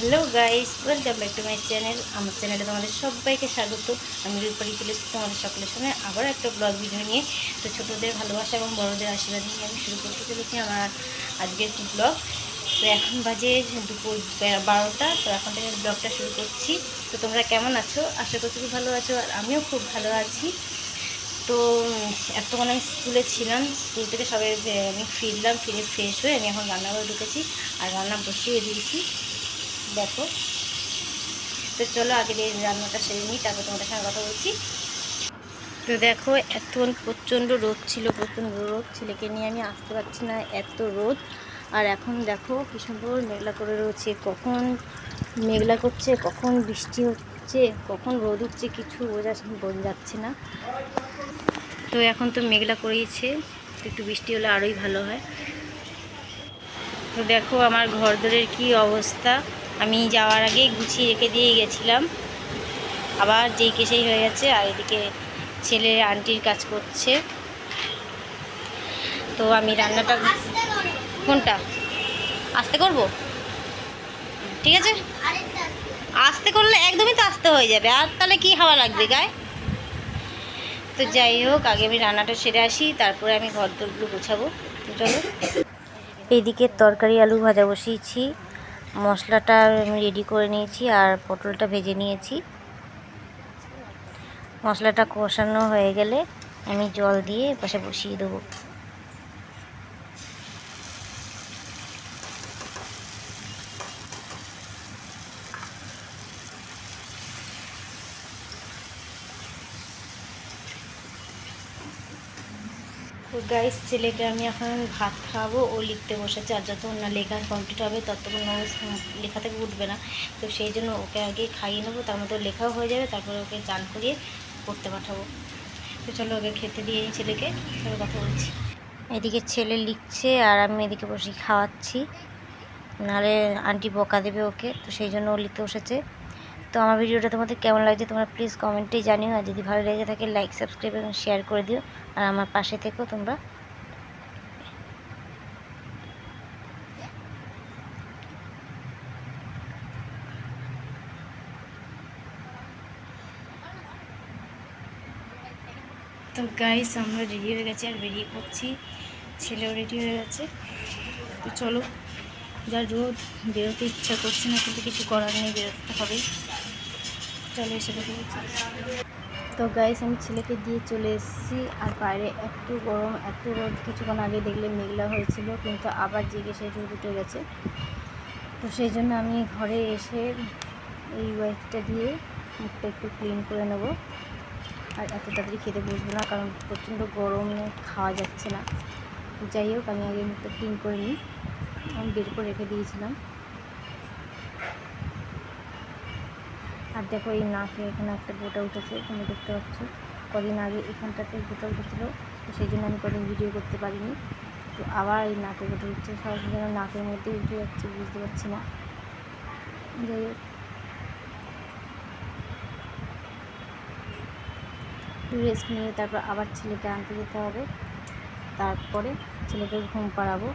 Hello guys, welcome back to my channel. আমার চ্যানেলে তোমাদের সবাইকে স্বাগত। আমি রূপালি চলে এসেছি তোমাদের সকলের সামনে আবার একটা ব্লগ ভিডিও নিয়ে। তো ছোটোদের ভালোবাসা এবং বড়োদের আশীর্বাদ নিয়ে আমি শুরু করতে চলেছি আমার আজকের ব্লগ। তো এখন বাজে দুপুর 12টা। তো এখন থেকে ব্লগটা শুরু করছি। তো তোমরা কেমন আছো? আশা করছি খুব ভালো আছো, আর আমিও খুব ভালো আছি। তো এতক্ষণ আমি স্কুলে ছিলাম, স্কুল থেকে সবাই আমি ফিরলাম, ফিরে ফ্রেশ হয়ে আমি এখন রান্নাঘরে ঢুকেছি আর রান্না বসিয়ে দিয়েছি। দেখো, তো চলো আগে রান্নাটা সেরে নিই, তারপর তোমাদের সঙ্গে কথা বলছি। তো দেখো, এতক্ষণ প্রচণ্ড রোদ ছিল, প্রচণ্ড রোদ, ছেলেকে নিয়ে আমি আসতে পারছি না, এত রোদ। আর এখন দেখো কি সুন্দর মেঘলা করে রয়েছে, কখন মেঘলা করছে, কখন বৃষ্টি হচ্ছে, কখন রোদ উঠছে, কিছু বোঝা যাচ্ছে না। তো এখন তো মেঘলা করেইছে, একটু বৃষ্টি হলে আরোই ভালো হয়। তো দেখো আমার ঘরদোরের কি অবস্থা, আমি যাওয়ার আগেই গুছিয়ে রেখে দিয়ে গেছিলাম, আবার যেই কে সেই হয়ে গেছে। আর এদিকে ছেলে আন্টির কাজ করছে। তো আমি রান্নাটা কোনটা আস্তে করব, ঠিক আছে? আস্তে করলে একদমই তো আস্তে হয়ে যাবে, আর তাহলে কি হাওয়া লাগবে গায়ে। তো যাই হোক, আগে আমি রান্নাটা সেরে আসি, তারপরে আমি ঘর দোরগুলো গোছাবো। চলো, এইদিকে তরকারি আলু ভাজা বসিয়েছি, মশলাটা আমি রেডি করে নিয়েছি আর পটলটা ভেজে নিয়েছি। মশলাটা কষানো হয়ে গেলে আমি জল দিয়ে পাশে বসিয়ে দেবো। তো গাইস, ছেলেকে আমি এখন ভাত খাওয়াবো, ও লিখতে বসেছে। আর যতক্ষণ না লেখা কমপ্লিট হবে ততক্ষণ ও লেখা থেকে উঠবে না। তো সেই জন্য ওকে আগে খাইয়ে নেবো, তার মধ্যে লেখাও হয়ে যাবে, তারপরে ওকে চান করিয়ে পড়তে পাঠাবো। তো চলো ওকে খেতে দিয়ে ছেলেকে সঙ্গে কথা বলছি। এদিকে ছেলে লিখছে আর আমি এদিকে বসে খাওয়াচ্ছি, নাহলে আন্টি বকা দেবে ওকে। তো সেই জন্য ও লিখতে বসেছে। তো আমার ভিডিওটা তোমাদের কেমন লাগছে তোমরা প্লিজ কমেন্টেই জানিও, আর যদি ভালো লেগে থাকে লাইক, সাবস্ক্রাইব এবং শেয়ার করে দিও, আর আমার পাশে থেকো তোমরা। তো গাইস, আমরা রেডি হয়ে গেছি আর বেরিয়ে পড়ছি, ছেলেও রেডি হয়ে গেছে। তো চলো, যা রোদ, বেরোতে ইচ্ছা করছে না, কিন্তু কিছু করার নেই, বেরোতে হবেই। চলো এসে কথা বলছি। তো গাইস, আমি ছেলেকে দিয়ে চলে এসেছি, আর বাইরে এত গরম, এত রোদ। কিছুক্ষণ আগে দেখলে মেঘলা হয়েছিল, কিন্তু আবার জেগে সেই রোদ উঠে গেছে। তো সেই জন্য আমি ঘরে এসে এই ওয়াইপটা দিয়ে মুখটা একটু ক্লিন করে নেব। আর এত তাড়াতাড়ি খেতে বসবো না, কারণ প্রচণ্ড গরমে খাওয়া যাচ্ছে না। যাই হোক, আমি আগে মুখটা ক্লিন করে নিই। আমি বের করে রেখে দিয়েছিলাম। আর দেখো, এই নাকে এখানে একটা গোটা উঠেছে, তুমি দেখতে পাচ্ছ। কদিন আগে এখানটাতে গোটা উঠেছিলো, তো সেই জন্য আমি কদিন ভিডিও করতে পারিনি। তো আবার এই নাকে গোটা উঠছে, সব যেন নাকের মধ্যে উঠে যাচ্ছে, বুঝতে পারছি না। যাই হোক, রেস্ট নিয়ে তারপর আবার ছেলেকে আনতে যেতে হবে, তারপরে ছেলেকে ঘুম পাড়াবো।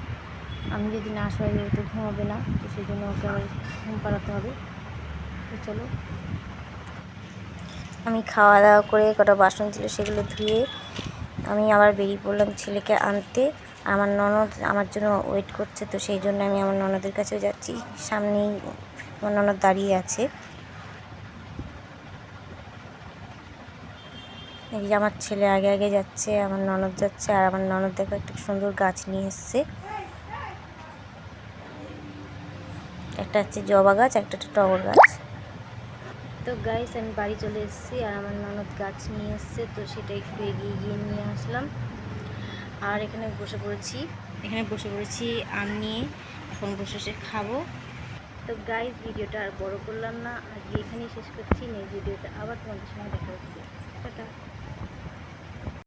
আমি যদি না শোয়াই ও তো ঘুমাবে না, তো সেই জন্য ওকে আবার ঘুম পাড়াতে হবে। তো চলো, আমি খাওয়া দাওয়া করে কটা বাসন ছিল সেগুলো ধুয়ে আমি আবার বেরিয়ে পড়লাম ছেলেকে আনতে। আমার ননদ আমার জন্য ওয়েট করছে, তো সেই জন্য আমি আমার ননদের কাছেও যাচ্ছি। সামনেই আমার ননদ দাঁড়িয়ে আছে। এই যে আমার ছেলে আগে আগে যাচ্ছে, আমার ননদ যাচ্ছে, আর আমার ননদ দেখো একটা সুন্দর গাছ নিয়ে এসছে। একটা হচ্ছে জবা গাছ, একটা টগর গাছ। তো গাইস, আমি বাড়ি চলে এসেছি, আর আমার ননদ গাছ নিয়ে এসছে, তো সেটা একটু এগিয়ে গিয়ে নিয়ে আসলাম। আর এখানে বসে পড়েছি আম নিয়ে, এখন বসে বসে খাবো। তো গাইস, ভিডিওটা আর বড় করলাম না, আজকে এখানেই শেষ করছি। নেক্সট ভিডিওতে আবার তোমাদের সঙ্গে দেখা হচ্ছে। টাটা।